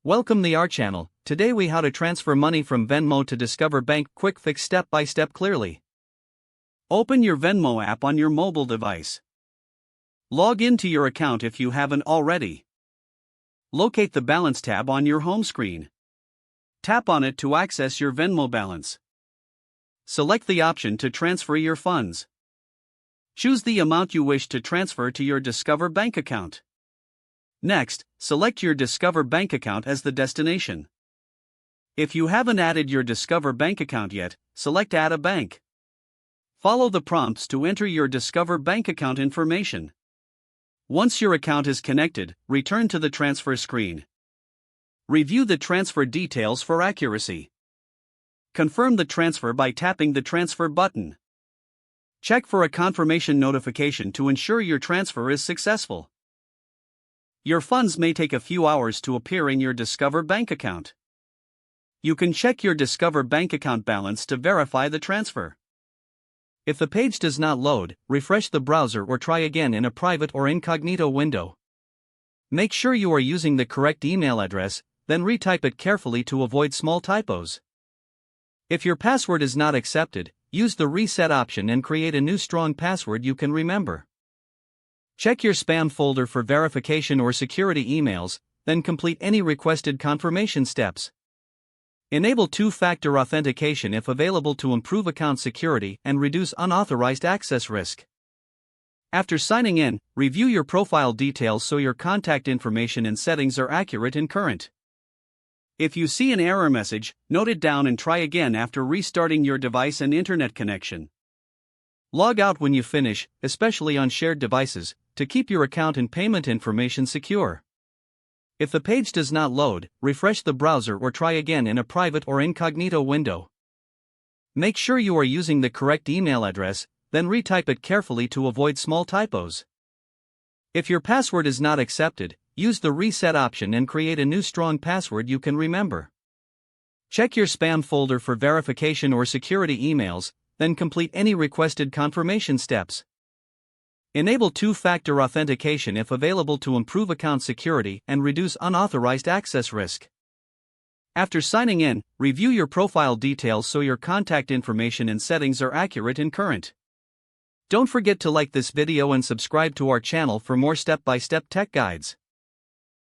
Welcome to our channel. Today we how to transfer money from Venmo to Discover Bank. Quick fix step by step clearly. Open your Venmo app on your mobile device. Log into your account if you haven't already. Locate the Balance tab on your home screen. Tap on it to access your Venmo balance. Select the option to transfer your funds. Choose the amount you wish to transfer to your Discover Bank account. Next, select your Discover Bank account as the destination. If you haven't added your Discover Bank account yet, select Add a Bank. Follow the prompts to enter your Discover Bank account information. Once your account is connected, return to the transfer screen. Review the transfer details for accuracy. Confirm the transfer by tapping the Transfer button. Check for a confirmation notification to ensure your transfer is successful. Your funds may take a few hours to appear in your Discover Bank account. You can check your Discover Bank account balance to verify the transfer. If the page does not load, refresh the browser or try again in a private or incognito window. Make sure you are using the correct email address, then retype it carefully to avoid small typos. If your password is not accepted, use the reset option and create a new strong password you can remember. Check your spam folder for verification or security emails, then complete any requested confirmation steps. Enable two-factor authentication if available to improve account security and reduce unauthorized access risk. After signing in, review your profile details so your contact information and settings are accurate and current. If you see an error message, note it down and try again after restarting your device and internet connection. Log out when you finish, especially on shared devices, to keep your account and payment information secure. If the page does not load, refresh the browser or try again in a private or incognito window. Make sure you are using the correct email address, then retype it carefully to avoid small typos. If your password is not accepted, use the reset option and create a new strong password you can remember. Check your spam folder for verification or security emails, then complete any requested confirmation steps. Enable two-factor authentication if available to improve account security and reduce unauthorized access risk. After signing in, review your profile details so your contact information and settings are accurate and current. Don't forget to like this video and subscribe to our channel for more step-by-step tech guides.